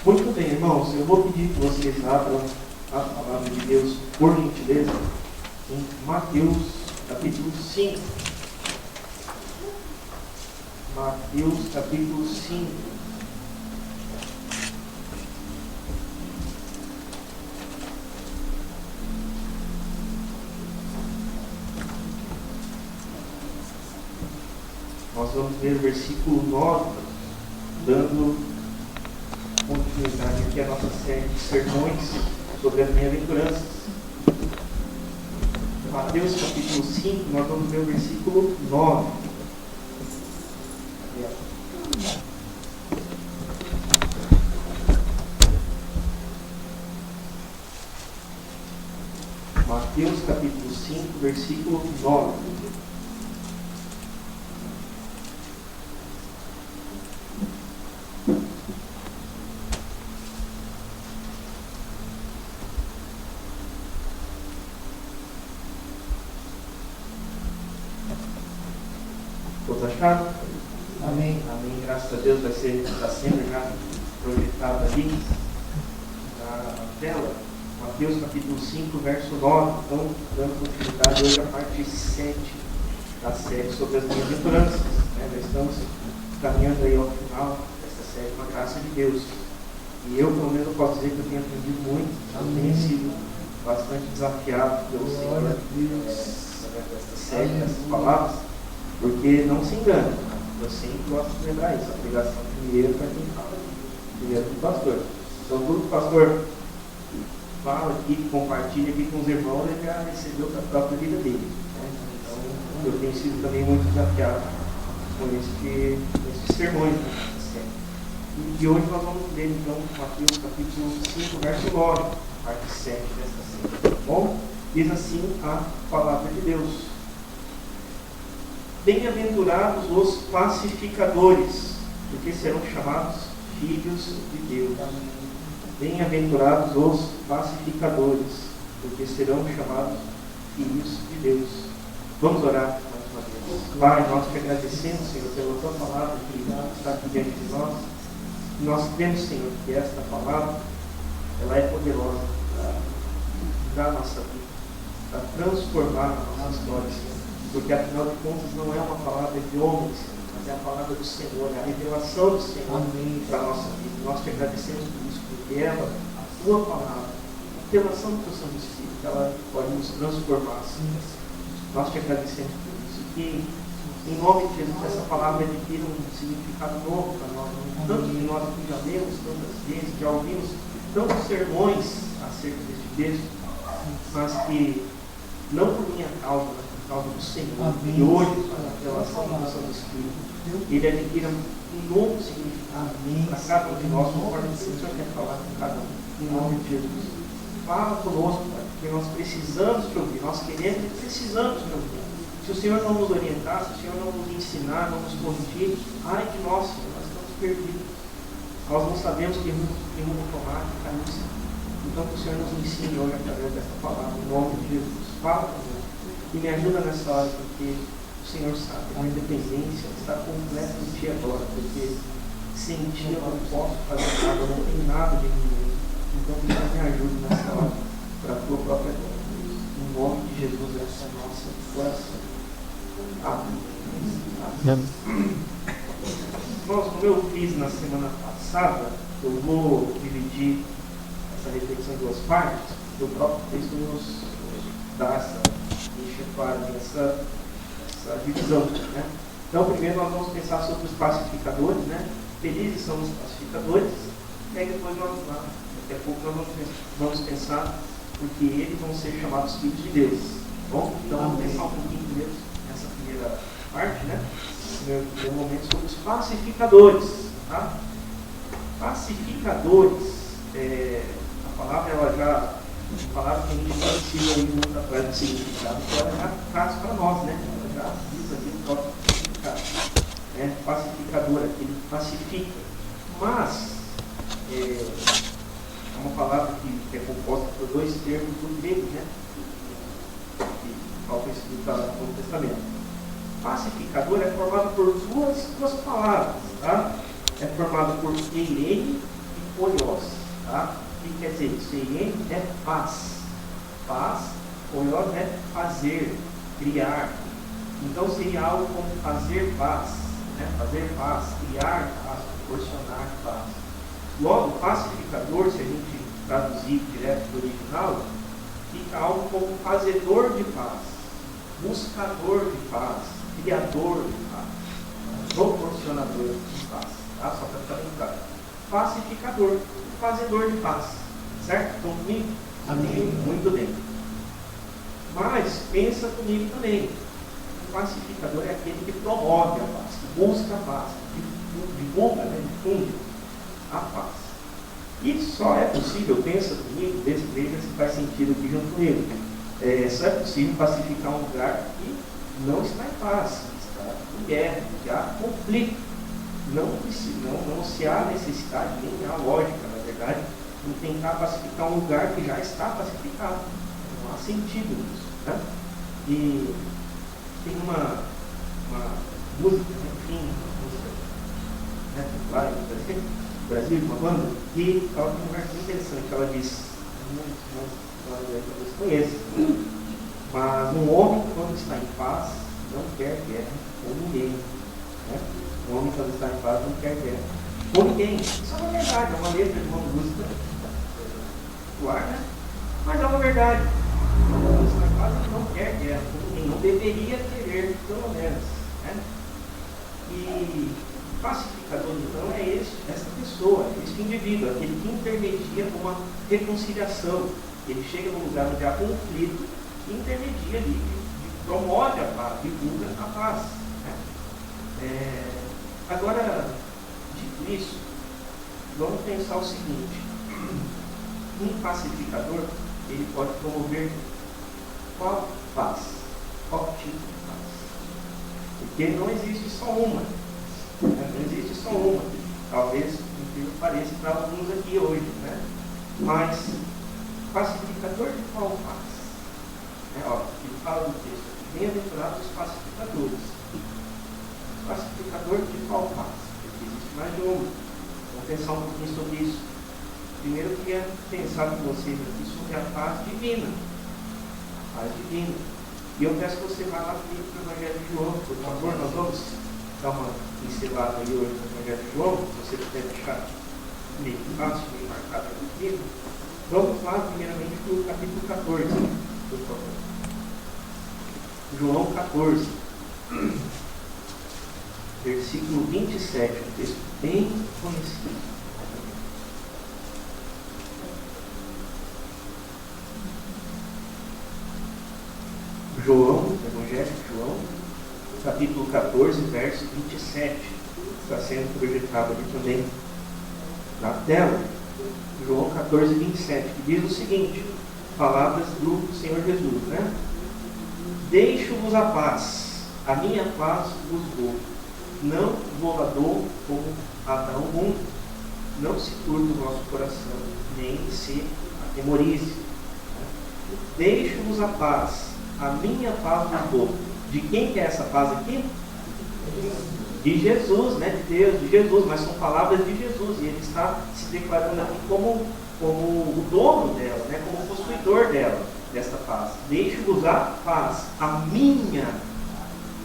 Muito bem, irmãos, eu vou pedir que vocês abram a palavra de Deus, por gentileza, em Mateus, capítulo 5. Mateus, capítulo 5. Nós vamos ler o versículo 9, dando continuidade aqui à nossa série de sermões sobre as bem-aventuranças. Mateus capítulo 5, nós vamos ler o versículo 9. Mateus capítulo 5, versículo 9. Todos acharam? Amém. Amém. Graças a Deus está sendo já projetado ali na tela. Mateus capítulo 5, verso 9. Então, dando continuidade hoje à parte 7 da série sobre as bem-aventuranças. Nós estamos caminhando aí ao final dessa série com a graça de Deus. E eu, pelo menos, posso dizer que eu tenho aprendido muito. Tenho sido bastante desafiado pelo Senhor dessa série, dessas palavras. Porque não se engane, eu sempre gosto de lembrar isso, a pregação primeiro para quem fala, primeiro para o pastor. Então tudo que o pastor fala aqui, compartilha aqui com os irmãos, ele já recebeu para a própria vida dele. Então eu tenho sido também muito desafiado com esses sermões, né? E hoje nós vamos ler então Mateus capítulo 5, verso 9, parte 7 desta série, tá bom? Diz assim a palavra de Deus. Bem-aventurados os pacificadores, porque serão chamados filhos de Deus. Bem-aventurados os pacificadores, porque serão chamados filhos de Deus. Vamos orar mais uma vez. Pai, nós te agradecemos, Senhor, pela tua palavra que está aqui diante de nós. Nós cremos, Senhor, que esta palavra ela é poderosa para mudar a nossa vida, para transformar a nossa história, Senhor. Porque afinal de contas não é uma palavra de homens, mas é a palavra do Senhor, é a revelação do Senhor para a nossa vida. Nós te agradecemos por isso, porque ela, a tua palavra, a revelação do teu Santo Espírito, ela pode nos transformar. Nós te agradecemos por isso. E em nome de Jesus, essa palavra adquira um significado novo para nós. Tanto que nós aqui já lemos tantas vezes, já ouvimos tantos sermões acerca deste texto, mas que não por minha causa, mas por causa do Senhor. E hoje, a revelação do Santo Espírito, ele adquira um novo significado para cada um de nós, conforme o Senhor quer falar com cada um. Em nome de Jesus. Fala conosco, Pai, porque nós precisamos te ouvir, nós queremos e precisamos te ouvir. Se o Senhor não nos orientar, se o Senhor não nos ensinar, não nos corrigir, ai de nós, Senhor, nós estamos perdidos. Nós não sabemos que rumo tomar, que caminho seguir. Então, que o Senhor nos ensine hoje através desta palavra, em nome de Jesus. Fala conosco. E me ajuda nessa hora, porque o Senhor sabe, a minha dependência está completa em Ti agora, porque sem Ti eu não posso fazer nada, eu não tenho nada de mim mesmo. Então, que o Senhor me ajude nessa hora, para a Tua própria glória. Em nome de Jesus, essa é a nossa oração. Amém. Irmãos, como eu fiz na semana passada, eu vou dividir essa reflexão em duas partes. O próprio texto nos dá essa divisão, né? Então, primeiro nós vamos pensar sobre os pacificadores, né? Felizes são os pacificadores, e aí depois daqui a pouco nós vamos pensar porque eles vão ser chamados filhos de Deus. Bom, então vamos pensar um pouquinho primeiro nessa primeira parte, né? No primeiro momento sobre os pacificadores, tá? Pacificadores, a palavra ela já palavra que a gente conheceu aí muito atrás do significado, que ela já traz para nós, né? Ela já diz aqui o próprio significado. Pacificador, aquele pacifica. Mas é uma palavra que é composta por dois termos do grego, né? Que falta escrito no Testamento. Pacificador é formado por duas palavras, tá? É formado por eirene e oios, tá? O que quer dizer isso? Eiem é paz. Paz, oios é fazer, criar. Então seria algo como fazer paz, né? Fazer paz, criar paz, proporcionar paz. Logo, pacificador, se a gente traduzir direto do original, fica algo como fazedor de paz, buscador de paz, criador de paz, proporcionador de paz, tá? Só para ficar bem claro. Pacificador, fazedor de paz, certo? Estão comigo? Amém. Muito bem. Mas pensa comigo também. O pacificador é aquele que promove a paz, que busca a paz, que divulga, né, difunde a paz. E só é possível, pensa comigo, veja se faz sentido aqui junto comigo. Só é possível pacificar um lugar que não está em paz, está em guerra, que há conflito. Não se há necessidade, nem há lógica, na verdade, em tentar pacificar um lugar que já está pacificado. Não há sentido nisso. Né? E tem uma música, enfim, uma música, né, lá no Brasil, uma banda, e ela tem um lugar muito interessante. Ela diz, talvez conheçam, mas um homem, quando está em paz, não quer guerra com ninguém. Né? Um homem, quando está em paz, não quer guerra com ninguém. Isso é uma verdade, é uma letra de uma música popular, né? Mas é uma verdade. Quando está em paz, ele não quer guerra com ninguém, não deveria querer, pelo menos. Né? E pacificador, então, é essa pessoa, esse indivíduo, aquele que intermedia uma reconciliação. Ele chega num lugar onde há conflito e intermedia ali, promove a paz, divulga a paz. Né? Agora, dito isso, vamos pensar o seguinte: um pacificador, ele pode promover qual paz? Qual tipo de paz? Porque não existe só uma. Não existe só uma. Talvez incrível pareça para alguns aqui hoje, né? Mas pacificador de qual paz? Ele fala no texto aqui: bem-aventurados os pacificadores. Pacificador de qual paz? Porque existe mais de uma. Vamos pensar um pouquinho sobre isso. Primeiro eu queria pensar com vocês aqui sobre a paz divina. A paz divina. E eu peço que você vá lá comigo para o Evangelho de João, por favor. Nós vamos dar uma pincelada aí hoje no Evangelho de João, se você puder deixar meio fácil, meio marcado aqui comigo. Vamos lá, primeiramente, para o capítulo 14, por favor. João 14, versículo 27, um texto bem conhecido. João, Evangelho de João, capítulo 14, verso 27. Está sendo projetado aqui também na tela. João 14, 27, que diz o seguinte, palavras do Senhor Jesus, né? Deixo-vos a paz, a minha paz vos dou. Não vou a dou como a dá o mundo. Não se turbe o vosso coração, nem se atemorize. Deixo-vos a paz, a minha paz vos dou. De quem que é essa paz aqui? De Jesus, né? De Deus, de Jesus, mas são palavras de Jesus, e ele está se declarando aqui como o dono dela, né? Como o possuidor dela, desta paz. Deixo-vos a paz, a minha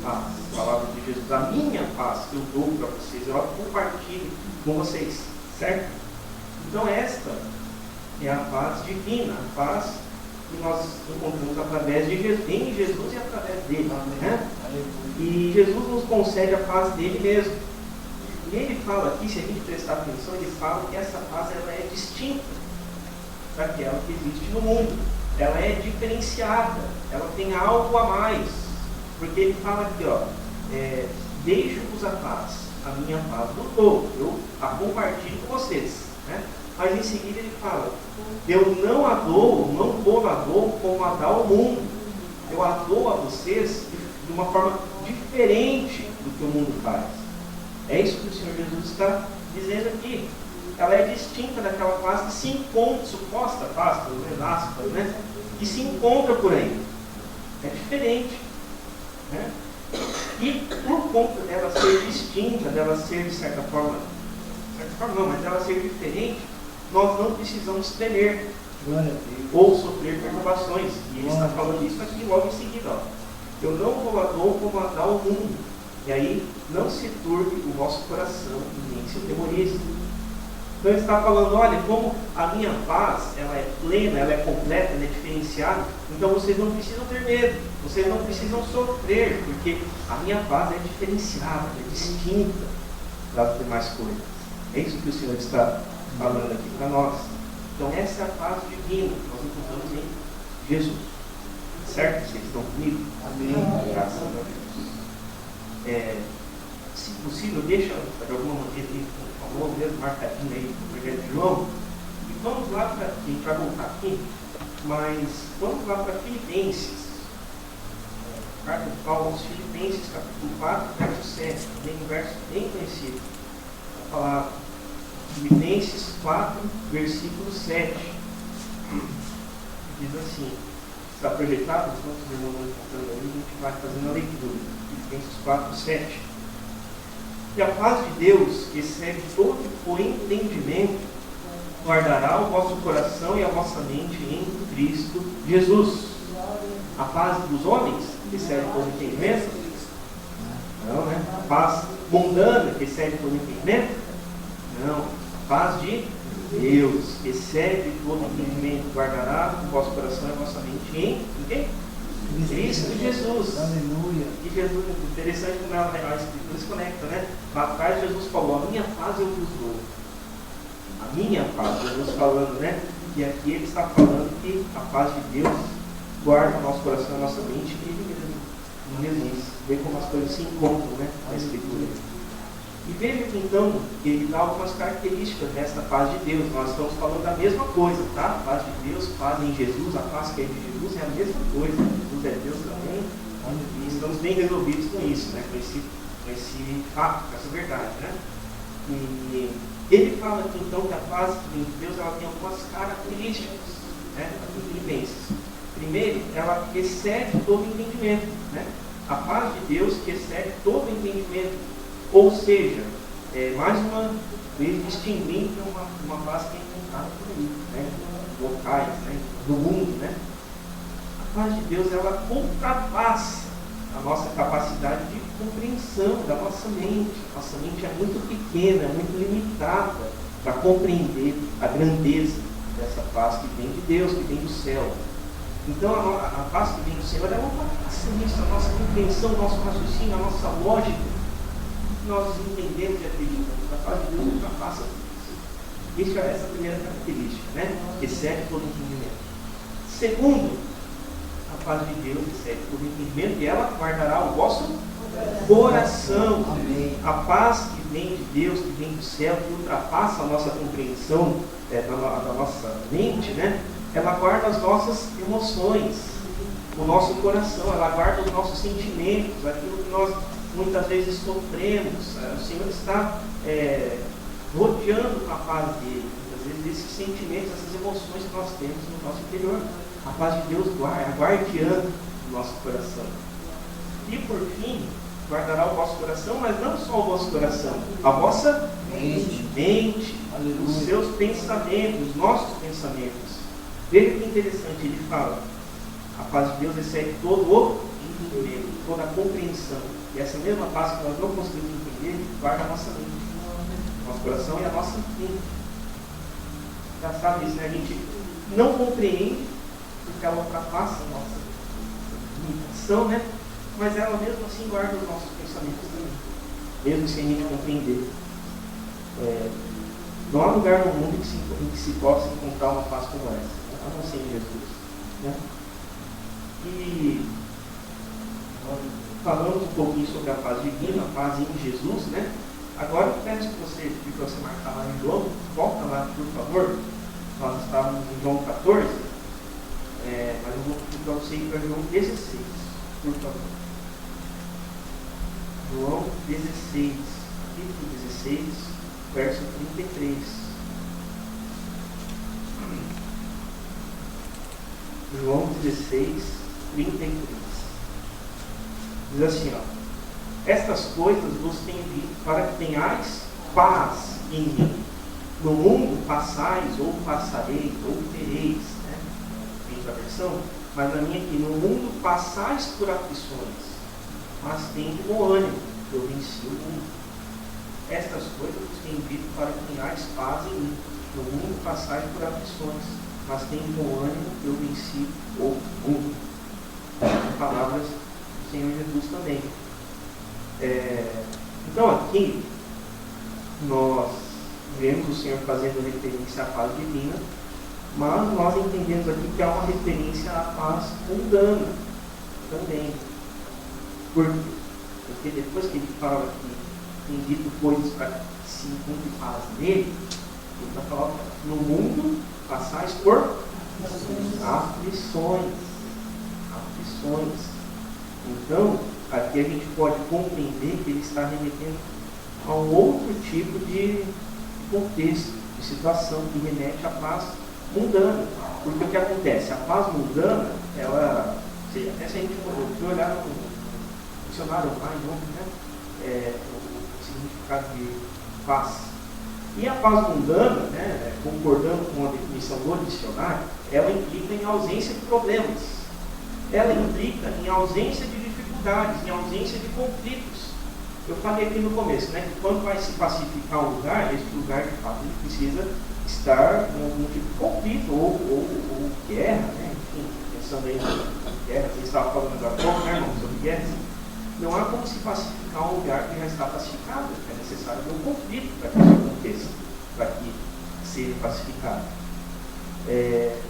paz, palavra de Jesus, a minha paz que eu dou para vocês, eu compartilho com vocês, certo? Então esta é a paz divina, a paz que nós encontramos através de Jesus, em Jesus e através dele, né? E Jesus nos concede a paz dele mesmo. E ele fala aqui, se a gente prestar atenção, ele fala que essa paz ela é distinta daquela que existe no mundo. Ela é diferenciada, ela tem algo a mais. Porque ele fala aqui, deixo-vos a paz, a minha paz eu dou, eu a compartilho com vocês, né? Mas em seguida ele fala, eu não a dou, não vou a dou como a dá o mundo. Eu a dou a vocês de uma forma diferente do que o mundo faz. É isso que o Senhor Jesus está dizendo aqui. Ela é distinta daquela paz que se encontra, suposta paz, pelo menos aspas, né? Que se encontra por aí. É diferente. Né? E por conta dela ser distinta, dela ser de certa forma não, mas dela ser diferente, nós não precisamos temer ou sofrer perturbações. E ele está falando isso aqui logo em seguida. Ó. Eu não vou comandar o mundo. E aí, não se turbe o vosso coração e nem se atemorize. Então ele está falando, olha, como a minha paz, ela é plena, ela é completa, ela é diferenciada, então vocês não precisam ter medo, vocês não precisam sofrer, porque a minha paz é diferenciada, é distinta das demais coisas. É isso que o Senhor está falando aqui para nós. Então essa é a paz divina que nós encontramos em Jesus. Certo? Vocês estão comigo? Amém. Graças a Deus. Se possível, deixa de alguma maneira mesmo marcadinho aí no Evangelho de João. E vamos lá para. A gente vai voltar aqui, mas vamos lá para Filipenses. Carta de Paulo aos Filipenses, capítulo 4, verso 7. Também um verso bem conhecido. A palavra Filipenses 4, versículo 7. Diz assim. Está projetado? Enquanto os irmãos vão contando aí, a gente vai fazendo a leitura. Filipenses 4, 7. E a paz de Deus, que excede todo o entendimento, guardará o vosso coração e a vossa mente em Cristo Jesus. A paz dos homens, que excede todo entendimento? Não, né? A paz mundana, que excede todo entendimento? Não. A paz de Deus, que excede todo entendimento, guardará o vosso coração e a vossa mente em quem? Cristo Jesus. Aleluia. E Jesus, interessante como a Escritura se conecta, né? Lá atrás Jesus falou, a minha paz eu vos dou. A minha paz, Jesus falando, né? E aqui ele está falando que a paz de Deus guarda o nosso coração e a nossa mente em Jesus. Vê como as coisas se encontram, né? Na Escritura. E veja que então, ele dá algumas características desta paz de Deus. Nós estamos falando da mesma coisa, tá? A paz de Deus, paz em Jesus, a paz que é de Jesus é a mesma coisa. Jesus é Deus também. E estamos bem resolvidos com isso, né? Com esse fato, com essa verdade, né? E ele fala aqui então que a paz de Deus ela tem algumas características, né? Aqui em Filipenses. Primeiro, ela excede todo entendimento, né? A paz de Deus que excede todo entendimento. Ou seja, mais uma vez distinguindo uma paz que é encontrada por aí, né? Locais, né? Do mundo, né? A paz de Deus, ela ultrapassa a nossa capacidade de compreensão da nossa mente. Nossa mente é muito pequena, é muito limitada para compreender a grandeza dessa paz que vem de Deus, que vem do céu. Então a paz que vem do Senhor, ela ultrapassa isso, a nossa compreensão, o nosso raciocínio, a nossa lógica. Nós entendemos e acreditamos, a paz de Deus ultrapassa isso. Essa é a primeira característica, né? Excede todo entendimento. Segundo, a paz de Deus excede todo entendimento e ela guardará o vosso coração. Amém. A paz que vem de Deus, que vem do céu, que ultrapassa a nossa compreensão da nossa mente, né? Ela guarda as nossas emoções, o nosso coração, ela guarda os nossos sentimentos, aquilo que nós muitas vezes sofremos. O Senhor está rodeando com a paz dele, muitas vezes esses sentimentos, essas emoções que nós temos no nosso interior. A paz de Deus guarda, guardiando o nosso coração. E por fim, guardará o vosso coração, mas não só o vosso coração, a vossa mente, os seus pensamentos, os nossos pensamentos. Veja que interessante, ele fala, a paz de Deus excede todo o entendimento, toda a compreensão. E essa mesma paz que nós não conseguimos entender, guarda a nossa mente, nosso coração e a nossa mente. Já sabe isso, né? A gente não compreende, porque ela ultrapassa a nossa limitação, né? Mas ela mesmo assim guarda os nossos pensamentos também, mesmo sem a gente compreender. Não há lugar no mundo em que se possa encontrar uma paz como essa, a não ser em Jesus, né? E falamos um pouquinho sobre a paz divina, a paz em Jesus, né? Agora eu peço que você marcar lá em João, volta lá, por favor. Nós estávamos em João 14, mas eu vou pedir para você ir para João 16, por favor. João 16, capítulo 16, verso 33. João 16, 33. Diz assim, ó: estas coisas vos tenho dito para que tenhais paz em mim. No mundo passais, ou passareis, ou tereis, né? Tem outra versão, mas na minha aqui, no mundo passais por aflições, mas tende bom ânimo, eu venci o mundo. Estas coisas vos tenho dito para que tenhais paz em mim. No mundo passais por aflições, mas tende bom ânimo, eu venci o mundo. São palavras do Senhor Jesus também. Então aqui, nós vemos o Senhor fazendo referência à paz divina, mas nós entendemos aqui que há uma referência à paz mundana também. Por quê? Porque depois que ele fala que tem dito coisas para que se encontre paz nele, ele está falando no mundo passais por aflições. Então, aqui a gente pode compreender que ele está remetendo a um outro tipo de contexto, de situação que remete à paz mundana. Porque o que acontece? A paz mundana, ela, até se a gente for olhar no dicionário mais novo, né? O significado de paz. E a paz mundana, né, concordando com a definição do dicionário, ela implica em ausência de problemas. Ela implica em ausência de dificuldades, em ausência de conflitos. Eu falei aqui no começo, né, que quando vai se pacificar um lugar, esse lugar de fato ele precisa estar em algum tipo de conflito ou guerra, né? Enfim, pensando aí em guerra, você estava falando agora há pouco, né, irmão, sobre guerra. Não há como se pacificar um lugar que já está pacificado, é necessário ter um conflito para que isso aconteça, para que seja pacificado.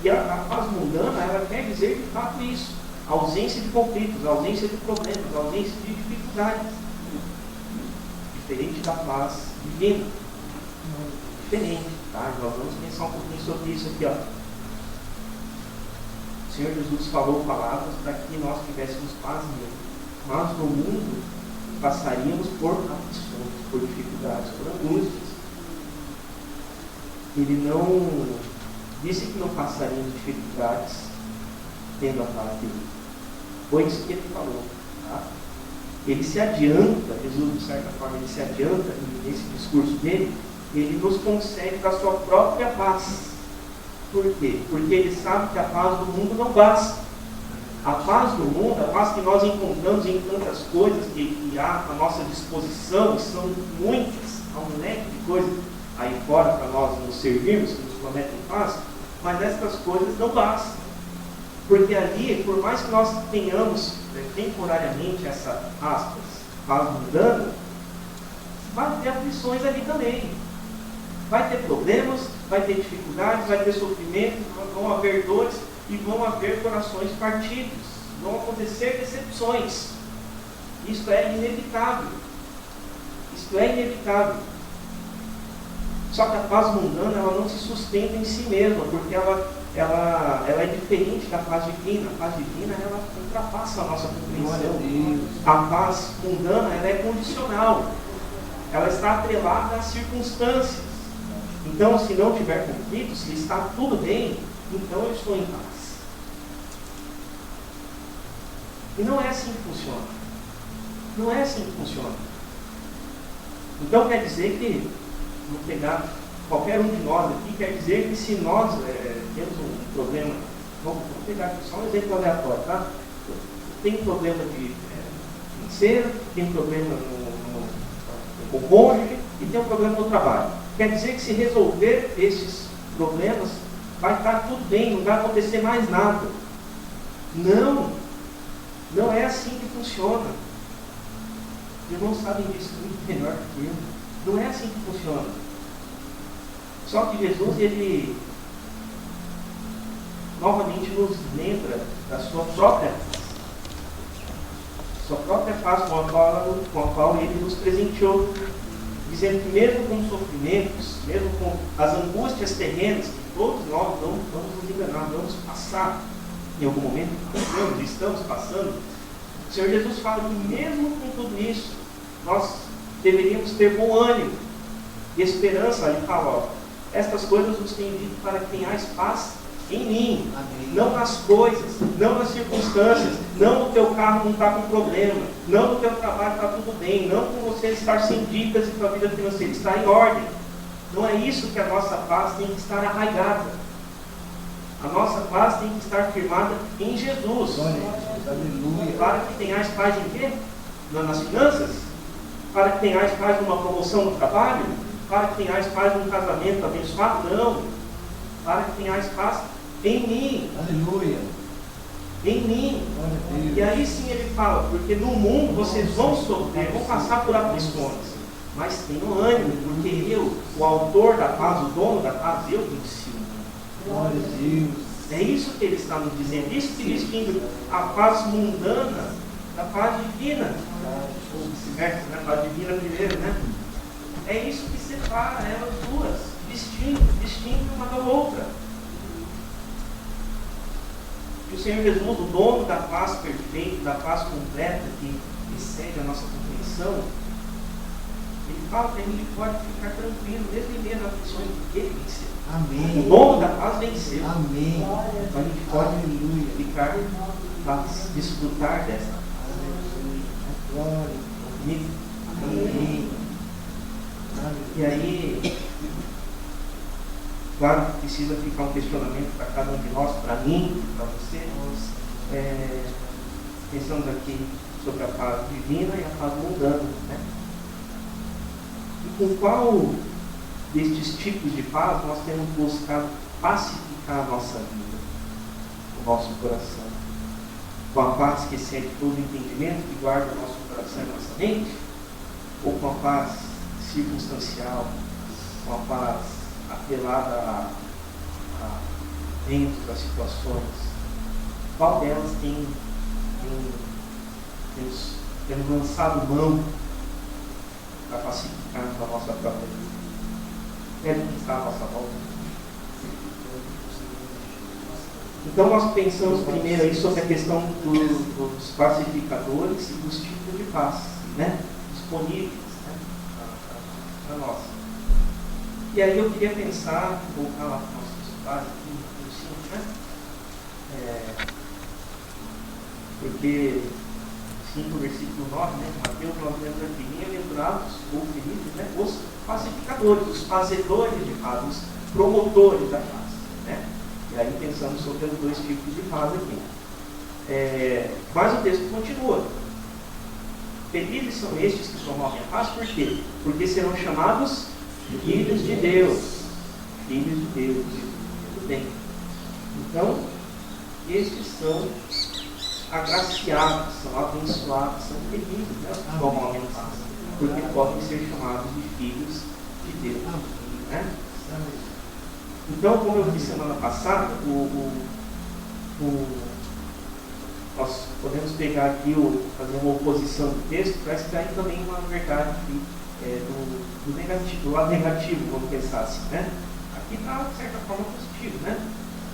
E a paz mundana, ela quer dizer de fato isso. Ausência de conflitos, ausência de problemas, ausência de dificuldades. Diferente da paz divina. Diferente, tá? Nós vamos pensar um pouquinho sobre isso aqui, ó. O Senhor Jesus falou palavras para que nós tivéssemos paz nele. Mas no mundo passaríamos por aflições, por dificuldades, por angústias. Ele não disse que não passaríamos dificuldades tendo a paz dele. Foi isso que ele falou. Tá? Ele se adianta, Jesus de certa forma, ele se adianta nesse discurso dele, ele nos concede da sua própria paz. Por quê? Porque ele sabe que a paz do mundo não basta. A paz do mundo, a paz que nós encontramos em tantas coisas que há à nossa disposição, e são muitas, há um leque de coisas aí fora para nós nos servirmos, que nos prometem paz, mas essas coisas não bastam. Porque ali, por mais que nós tenhamos temporariamente essa, aspas, paz mundana, vai ter aflições ali também. Vai ter problemas, vai ter dificuldades, vai ter sofrimento, vão haver dores, e vão haver corações partidos, vão acontecer decepções. Isto é inevitável. Isto é inevitável. Só que a paz mundana, ela não se sustenta em si mesma, porque ela é diferente da paz divina. A paz divina, ela ultrapassa a nossa compreensão. A paz mundana, ela é condicional. Ela está atrelada às circunstâncias. Então, se não tiver conflito, se está tudo bem, então eu estou em paz. E não é assim que funciona. Não é assim que funciona. Então quer dizer que, vamos pegar qualquer um de nós aqui, quer dizer que se nós temos um problema, vamos pegar aqui só um exemplo aleatório, tá? Tem um problema de financeiro, tem um problema com o cônjuge e tem um problema no trabalho. Quer dizer que se resolver esses problemas, vai estar tudo bem, não vai acontecer mais nada. Não é assim que funciona. Os irmãos sabem disso muito melhor que eu. Não é assim que funciona. Só que Jesus, ele novamente nos lembra da sua própria paz com a qual ele nos presenteou, dizendo que mesmo com os sofrimentos, mesmo com as angústias terrenas, que todos nós vamos nos enganar, vamos passar em algum momento, estamos passando, o Senhor Jesus fala que mesmo com tudo isso, nós deveríamos ter bom ânimo e esperança. Ele fala, ó, estas coisas vos tenho dito para que tenhais paz em mim. Amém. Não nas coisas, não nas circunstâncias, não no teu carro não está com problema, não no teu trabalho está tudo bem, não com você estar sem dívidas e tua vida financeira está em ordem. Não é isso que a nossa paz tem que estar arraigada. A nossa paz tem que estar firmada em Jesus. Aleluia. Para que tenhais paz em quê? Nas finanças? Para que tenhais paz numa promoção no trabalho? Para que tenhais paz num casamento abençoado? Não. Para que tenhais paz em mim. Aleluia. Em mim. Glória a Deus. E aí sim ele fala, porque no mundo vocês vão sofrer, vão passar por aflições. Mas tenham ânimo, porque eu, o autor da paz, o dono da paz, eu venci o mundo. Glória a Deus. É isso que ele está nos dizendo. Isso que distingue a paz mundana da paz divina. Ou vice-versa, né? Paz divina primeiro, né? É isso que separa elas duas. Distingue uma da outra. E o Senhor Jesus, o dono da paz perfeita, da paz completa, que excede a nossa compreensão, ele fala que a gente pode ficar tranquilo, mesmo em meio às aflições, porque ele venceu. Amém. O dono da paz venceu. Amém. Então a gente pode ficar para desfrutar dessa paz. Glória. Amém. E aí, claro que precisa ficar um questionamento para cada um de nós, para mim, para você. Pensamos aqui sobre a paz divina e a paz mundana, né? E com qual destes tipos de paz nós temos buscado pacificar a nossa vida, o nosso coração? Com a paz que excede todo entendimento, que guarda o nosso coração e nossa mente? Ou com a paz circunstancial, com a paz apelada a dentro das situações? Qual delas temos lançado mão para pacificar a nossa própria vida? É do que está à nossa volta. Então nós pensamos primeiro aí sobre a questão dos pacificadores e dos tipos de paz, né? Disponíveis, né? Para nós. E aí eu queria pensar, voltar lá para o nosso paz aqui, por cima, né? Porque 5, versículo 9, né? Mateus 9, aqui, bem-aventurados ou felizes, né? Os pacificadores, os fazedores de paz, os promotores da paz, né? E aí pensamos sobre os dois tipos de paz aqui. Mas o texto continua. Felizes são estes que promovem a paz, por quê? Porque serão chamados filhos de Deus. Filhos de Deus. Tudo bem. Então, estes são agraciados, são abençoados, são felizes, né? Os que promovem a paz, porque podem ser chamados de filhos de Deus, né? Então, como eu disse semana passada, nós podemos pegar aqui, fazer uma oposição do texto para extrair também uma verdade do negativo, do lado negativo, vamos pensar assim, né? Aqui está, de certa forma, positivo, né?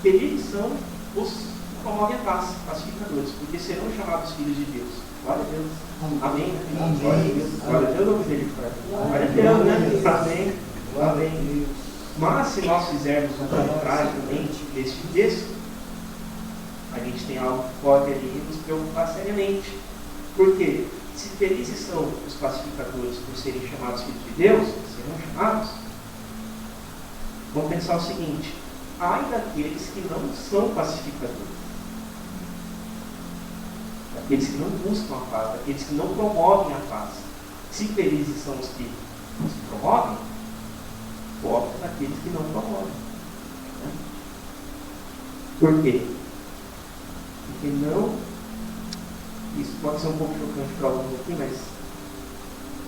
Felizes são os que promovem a paz, pacificadores, porque serão chamados filhos de Deus. Glória a Deus. Amém. Glória a Deus. Glória a Deus ou misericórdia? Glória a Deus, né? Amém. Amém. Mas se nós fizermos o contrário também deste texto, a gente tem algo que pode ali nos preocupar seriamente. Porque se felizes são os pacificadores por serem chamados filhos de Deus, serão chamados, vamos pensar o seguinte: ai daqueles que não são pacificadores, daqueles que não buscam a paz, daqueles que não promovem a paz. Se felizes são os que promovem, pobre daqueles que não promovem, né? Por quê? Porque não, isso pode ser um pouco chocante para alguns aqui, mas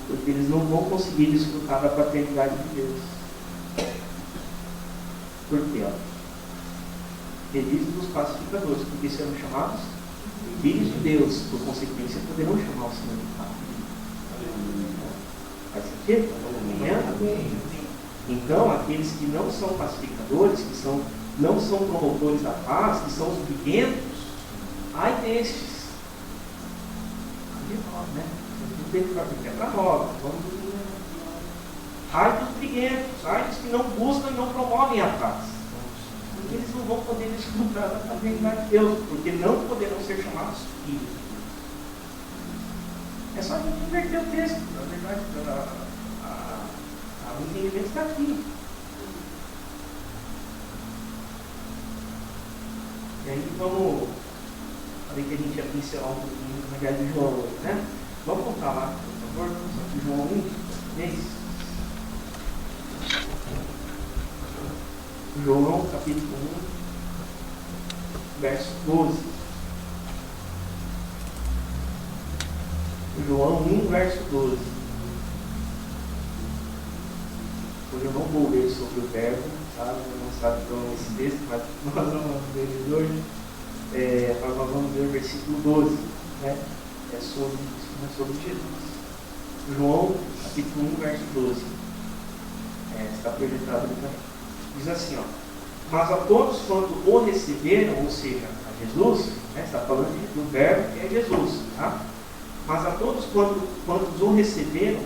porque eles não vão conseguir desfrutar da paternidade de Deus. Por quê? Felizes os pacificadores, porque serão chamados filhos de Deus, por consequência poderão chamar o Senhor de Pai. Faz sentido? Amém? Então, aqueles que não são pacificadores, que não são promotores da paz, que são os briguentos, ai destes. Né? Não tem que é para nós. Ai dos briguentos, ai dos que não buscam e não promovem a paz. Porque eles não vão poder desfrutar da paternidade de Deus, porque não poderão ser chamados filhos. É só a gente inverter o texto. Na verdade, o entendimento está aqui. E aí vamos, falei que a gente ia pincelar um pouquinho na guerra de João hoje, né? Vamos voltar lá, por favor, João 1, isso. João capítulo 1, verso 12. João 1, verso 12. Hoje eu não vou ler sobre o verbo, tá? Eu não sabe então esse texto, mas nós vamos ler ele hoje. Nós vamos ler o versículo 12, né? É sobre isso, né? Sobre Jesus. João capítulo 1, verso 12. Está projetado ali também. Diz assim, ó: mas a todos quando o receberam, ou seja, a Jesus, né, está falando do verbo que é Jesus, tá? Mas a todos quantos o receberam,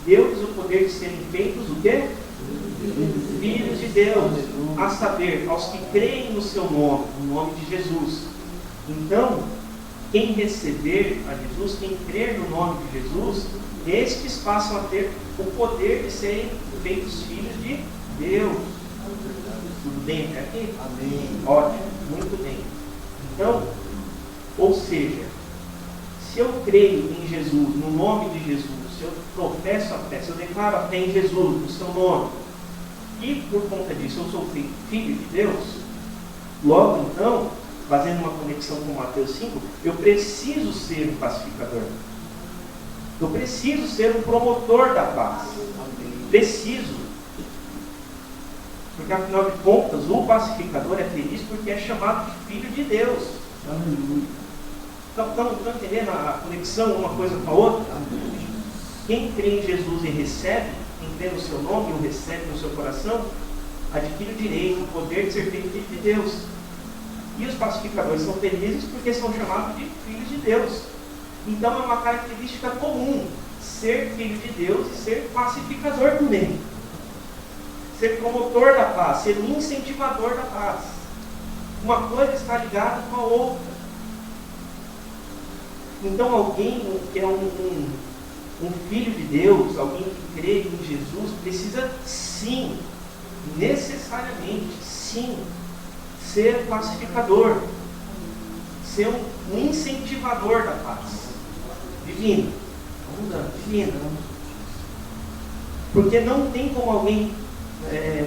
deu-lhes o poder de serem feitos o quê? Filhos de Deus, a saber, aos que creem no seu nome, no nome de Jesus. Então, quem receber a Jesus, quem crer no nome de Jesus, estes passam a ter o poder de serem feitos filhos de Deus. Tudo bem até aqui? Amém. Ótimo, muito bem. Então, ou seja, se eu creio em Jesus, no nome de Jesus, se eu professo a fé, se eu declaro a fé em Jesus, no seu nome, e por conta disso eu sou filho de Deus, logo então, fazendo uma conexão com Mateus 5, eu preciso ser um pacificador. Eu preciso ser um promotor da paz. Preciso. Porque afinal de contas, o pacificador é feliz porque é chamado de filho de Deus. Aleluia. Estão entendendo a conexão uma coisa com a outra? Quem crê em Jesus e recebe, quem crê no seu nome e o recebe no seu coração, adquire o direito, o poder de ser filho de Deus. E os pacificadores são felizes porque são chamados de filhos de Deus. Então é uma característica comum ser filho de Deus e ser pacificador também. Ser promotor da paz, ser incentivador da paz. Uma coisa está ligada com a outra. Então alguém que é um filho de Deus, alguém que crê em Jesus, precisa sim, necessariamente, sim, ser pacificador, ser um incentivador da paz. Divino. Vamos mudando, divino. Porque não tem como alguém,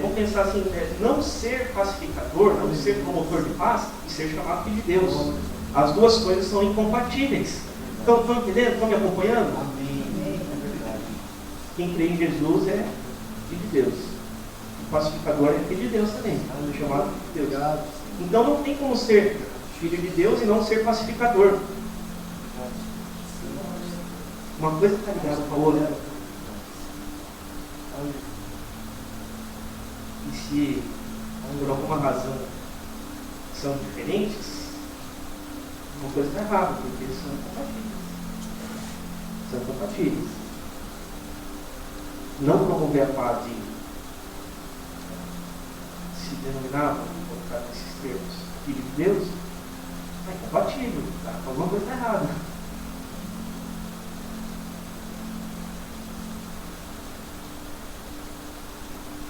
vamos pensar assim, não ser pacificador, não ser promotor de paz e ser chamado filho de Deus. As duas coisas são incompatíveis. Estão entendendo? Estão me acompanhando? Amém. É verdade. Quem crê em Jesus é filho de Deus. O pacificador é filho de Deus também. É chamado filho de Deus. Então não tem como ser filho de Deus e não ser pacificador. Uma coisa está ligada com a outra. E se por alguma razão são diferentes, uma coisa está errada, porque eles são compatíveis. São compatíveis. Não promover a paz e se denominar, vamos colocar nesses termos, filho de Deus, é incompatível. Tá? Alguma coisa está errada.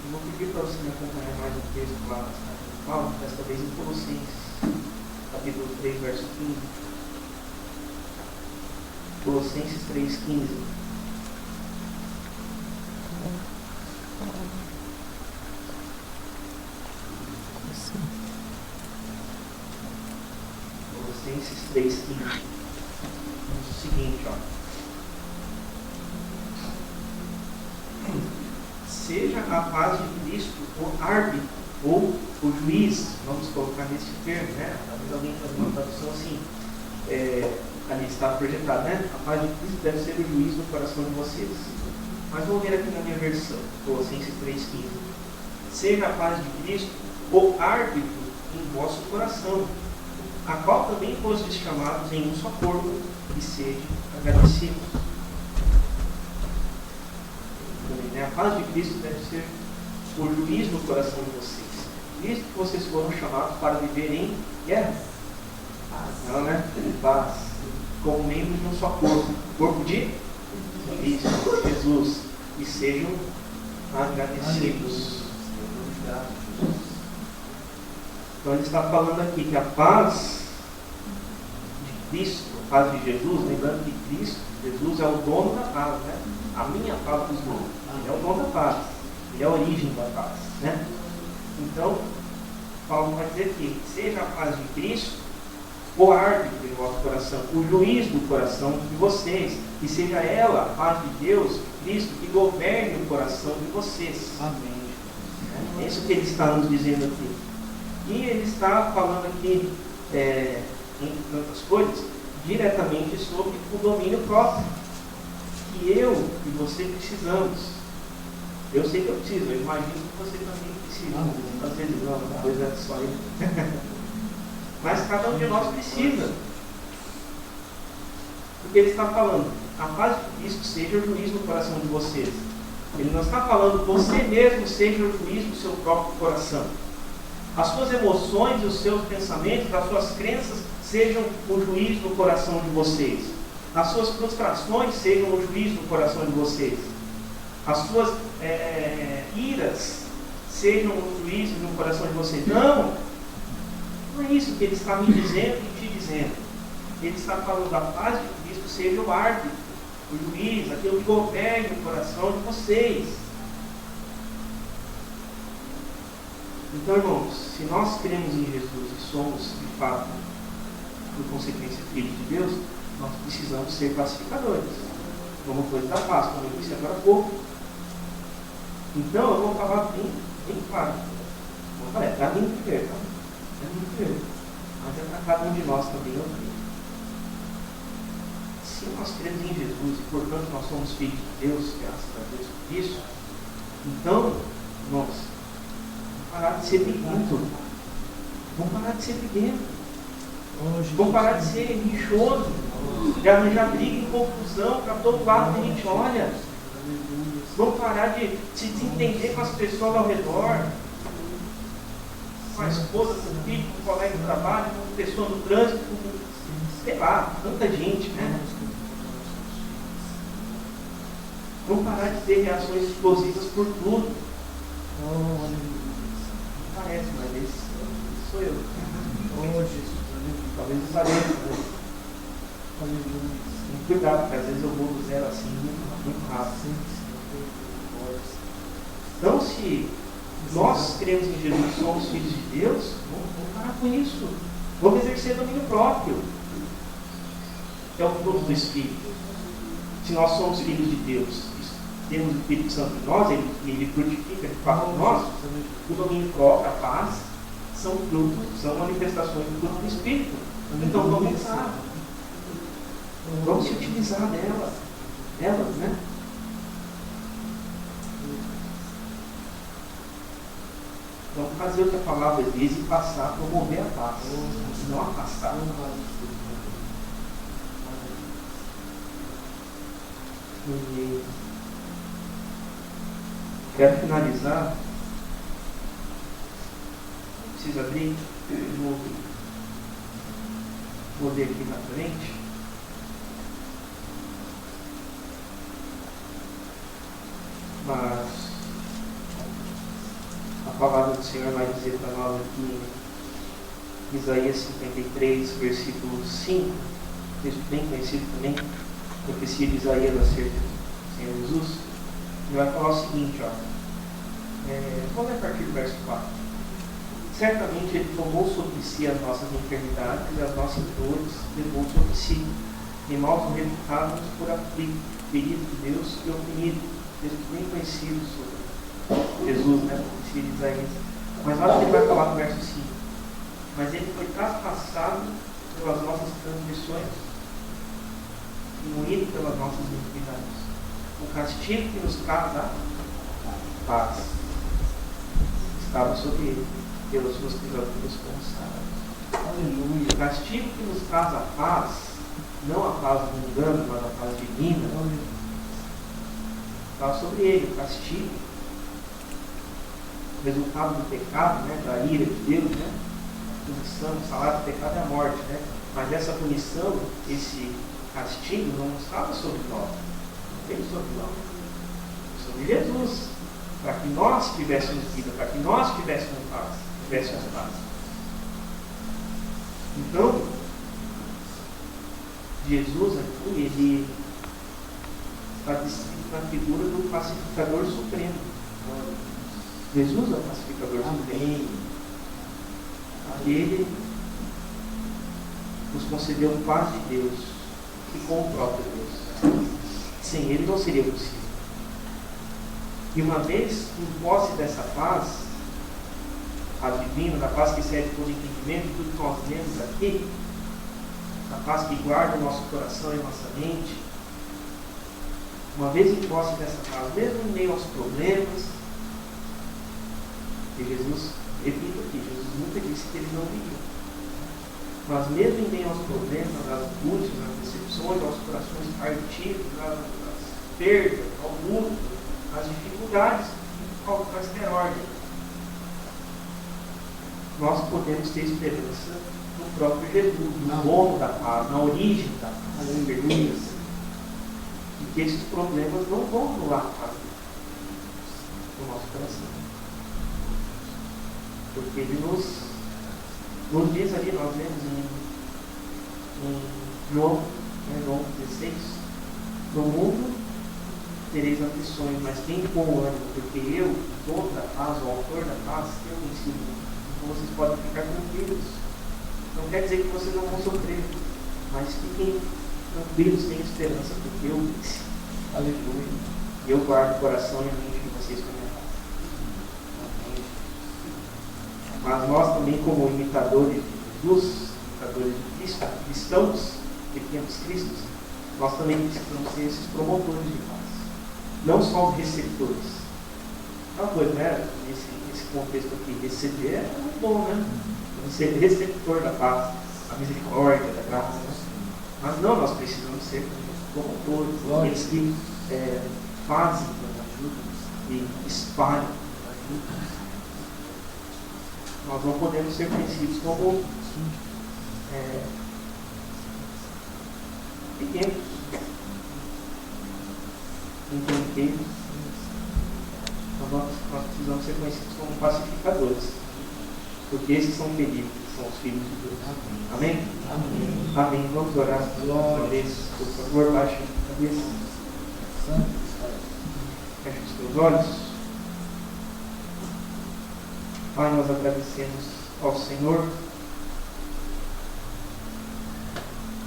Eu vou pedir para você me acompanhar mais um texto lá na cidade de Paulo, desta vez em Colossenses, capítulo 3, verso 15. Colossenses 3,15. Colossenses 3,15. Diz o seguinte, ó. Seja a paz de Cristo o árbitro ou o juiz, vamos colocar nesse termo, né? Talvez alguém faça uma tradução assim, ali está projetado, né? A paz de Cristo deve ser o juiz no coração de vocês. Mas vamos ver aqui na minha versão, Colossenses 3,15. Seja a paz de Cristo o árbitro em vosso coração, a qual também fostes chamados em um só corpo, e sede agradecidos. A paz de Cristo deve ser o juiz no coração de vocês. Visto que vocês foram chamados para viver em guerra. Não, né? Paz. Como membros de um só corpo. Corpo de Cristo, Jesus. E sejam agradecidos. Então ele está falando aqui que a paz de Cristo, a paz de Jesus, lembrando que Cristo, Jesus é o dono da paz, né? A minha paz dos outros. Ele é o dono da paz. Ele é a origem da paz, né? Então, Paulo vai dizer que seja a paz de Cristo o árbitro do vosso coração, o juiz do coração de vocês, e seja ela, a paz de Deus, de Cristo, que governe o coração de vocês. Amém. É isso que ele está nos dizendo aqui. E ele está falando aqui, entre tantas coisas, diretamente sobre o domínio próprio, que eu e você precisamos. Eu sei que eu preciso, eu imagino que você também precisa. Às vezes não, depois é só ele. Mas cada um de nós precisa. Porque ele está falando, a paz de Cristo seja o juiz no coração de vocês. Ele não está falando, você mesmo seja o juiz do seu próprio coração. As suas emoções, os seus pensamentos, as suas crenças sejam o juiz no coração de vocês. As suas frustrações sejam o juiz no coração de vocês. As suas iras sejam o juiz no coração de vocês. Não é isso que ele está me dizendo e te dizendo. Ele está falando da paz de Cristo seja o árbitro, o juiz, aquele que governe o coração de vocês. Então, irmãos, se nós cremos em Jesus e somos, de fato, por consequência, filhos de Deus, nós precisamos ser pacificadores. Como coisa da paz, como eu disse agora há pouco. Então, eu vou falar bem claro. Vou falar, para mim primeiro, tá? Para mim primeiro. Mas é para cada um de nós também, eu creio. Se nós cremos em Jesus e, portanto, nós somos filhos de Deus, graças a Deus por isso, então, irmãos, vamos parar de ser briguento. Vamos parar de ser briguento. Vamos parar de ser lixoso, de arranjar briga e confusão para todo lado que a gente olha. Vamos parar de se desentender com as pessoas ao redor, com a esposa, com o filho, com o colega de trabalho, com a pessoa no trânsito, com, sei lá, tanta gente, né? Vamos parar de ter reações explosivas por tudo. Não parece, mas esse sou eu. Talvez eu pareça, né? Cuidado, porque às vezes eu vou do zero assim muito rápido. Então, se nós cremos em Jesus e somos filhos de Deus, vamos parar com isso. Vamos exercer domínio próprio. É o fruto do Espírito. Se nós somos filhos de Deus, temos o Espírito Santo em nós, ele frutifica de fato em nós, o domínio próprio, a paz, são frutos, são manifestações do fruto do Espírito. Então vamos usar. Vamos se utilizar delas, né? Vamos fazer o que a palavra diz e passar a promover a paz, não afastar. E quero finalizar. Preciso abrir. Vou ler aqui na frente. Mas a palavra do Senhor vai dizer para nós aqui em Isaías 53, versículo 5, texto bem conhecido também, profecia de Isaías acerca do Senhor Jesus. Ele vai falar o seguinte, vamos ler a partir do verso 4. Certamente Ele tomou sobre si as nossas enfermidades e as nossas dores levou sobre si. E nós o reputávamos por aflito, ferido de Deus e oprimido. Texto bem conhecido sobre Jesus, né? Profecia de Isaías. Mas olha o que ele vai falar no verso 5. Mas Ele foi traspassado pelas nossas transgressões e moído pelas nossas iniquidades. O castigo que nos traz a paz estava sobre Ele. Pelas suas pisaduras fomos sarados. Aleluia. O castigo que nos traz a paz, não a paz mundana, mas a paz divina, estava sobre Ele. O castigo, resultado do pecado, né, da ira de Deus, né? A punição, o salário do pecado é a morte, né? Mas essa punição, esse castigo não estava sobre nós. Não veio sobre nós. Sobre Jesus. Para que nós tivéssemos vida, para que nós tivéssemos paz. Então, Jesus aqui, ele está descrito na figura do pacificador supremo. Jesus é o pacificador supremo. Ele nos concedeu paz de Deus e com o próprio Deus. Sem ele não seria possível. E uma vez em posse dessa paz, a divina, da paz que excede todo entendimento, tudo que nós lemos aqui, a paz que guarda o nosso coração e nossa mente, uma vez em posse dessa paz, mesmo em meio aos problemas, que Jesus, repito aqui, Jesus nunca disse que eles não viriam, mas mesmo em meio aos problemas, às angústias, às decepções, aos corações partidos, às perdas, ao luto, às dificuldades, ao quaisquer ordem, nós podemos ter esperança no próprio Jesus, no dono da paz, na origem da paz, e que esses problemas não vão anular a paz no nosso coração. Porque ele nos diz ali, nós lemos em João 16, no mundo tereis aflições, mas quem com o ânimo, porque eu, o dono da paz, o autor da paz, eu venci o mundo. Então vocês podem ficar tranquilos. Não quer dizer que vocês não vão sofrer, mas fiquem tranquilos, tenham esperança, porque eu venci. Aleluia. E eu guardo o coração e a mente de vocês com a minha paz. Mas nós também, como imitadores de Jesus, imitadores de Cristo, cristãos, pequenos cristos, nós também precisamos ser esses promotores de paz. Não só os receptores. Uma coisa, né? Nesse contexto aqui, receber é muito bom, né? Ser receptor da paz, da misericórdia, da graça. Né? Mas não, nós precisamos ser promotores, aqueles que fazem ajuda e espalham ajuda. Nós não podemos ser conhecidos como pequenos, intrometidos. Nós precisamos ser conhecidos como pacificadores, porque esses são queridos, são os filhos de Deus. Amém? Amém. Amém. Vamos orar. Glória. Por favor, baixe a cabeça. Feche os teus olhos. Pai, nós agradecemos ao Senhor,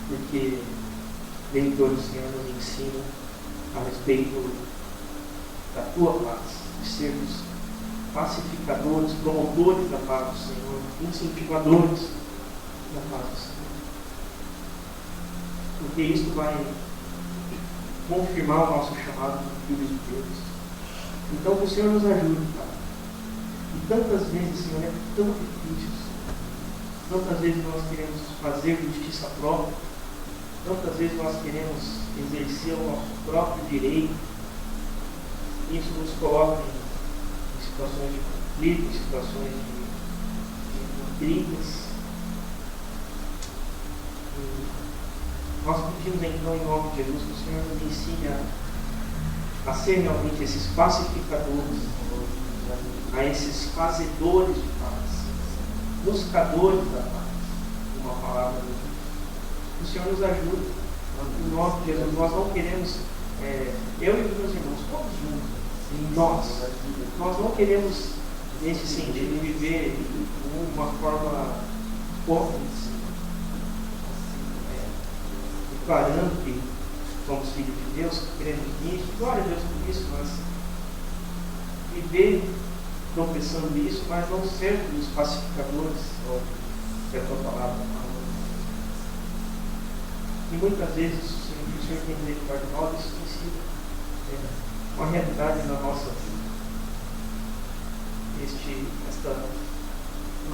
porque leitor o Senhor nos ensina a respeito da tua paz, de sermos pacificadores, promotores da paz do Senhor, incentivadores da paz do Senhor. Porque isso vai confirmar o nosso chamado de filhos de Deus. Então que o Senhor nos ajude, Pai. E tantas vezes, Senhor, é tão difícil. Tantas vezes nós queremos fazer justiça própria. Tantas vezes nós queremos exercer o nosso próprio direito. Isso nos coloca em situações de conflito, em situações de intrigas. Nós pedimos então, em nome de Jesus, que o Senhor nos ensine a ser realmente esses pacificadores, a esses fazedores de paz, buscadores da paz, uma palavra de Deus. O Senhor nos ajuda. Em nome de Jesus, nós não queremos, eu e os meus irmãos, todos juntos, nós não queremos, nesse sentido, viver de uma forma hipócrita, declarando que somos filhos de Deus, que queremos isso, glória a Deus por isso, mas viver professando isso, mas não ser os pacificadores, que é a tua palavra. E muitas vezes o Senhor tem misericórdia de nós, isso tem sido uma realidade na nossa vida. Esta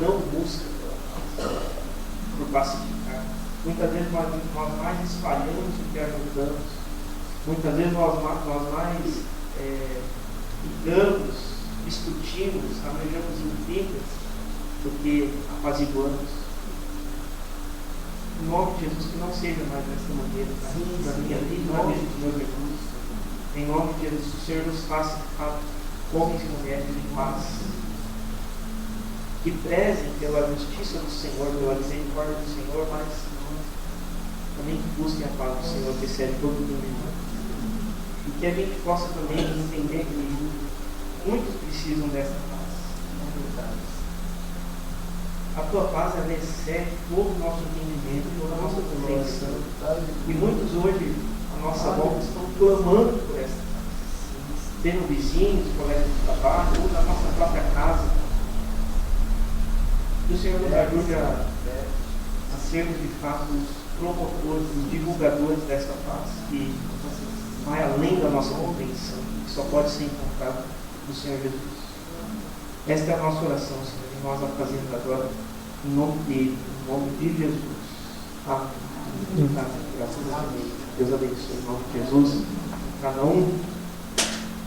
não busca por pacificar. Muitas vezes nós mais espalhamos do que ajudamos. Muitas vezes nós mais ligamos, discutimos, arranjamos intrigas do que apaziguamos. Em nome de Jesus, que não seja mais dessa maneira, na minha vida, na vida dos meus irmãos. Em nome de Jesus, o Senhor nos faça homens e mulheres de paz. que prezem pela justiça do Senhor, pela misericórdia do Senhor, mas também que busquem a paz do Senhor, que excede todo o entendimento. E que a gente possa também entender que muitos precisam dessa paz. A tua paz, ela excede todo o nosso entendimento, toda a nossa compreensão. E muitos hoje, à nossa volta, estão clamando por essa paz. Tendo vizinhos, colegas de trabalho, ou da nossa própria casa. Que o Senhor nos ajude a sermos de fato os promotores, os divulgadores dessa paz, que vai além da nossa compreensão, que só pode ser encontrada no Senhor Jesus. Esta é a nossa oração, Senhor, e nós a fazemos agora em nome dele, em nome de Jesus. Amém. Graças a Deus. Deus abençoe em nome de Jesus. Cada um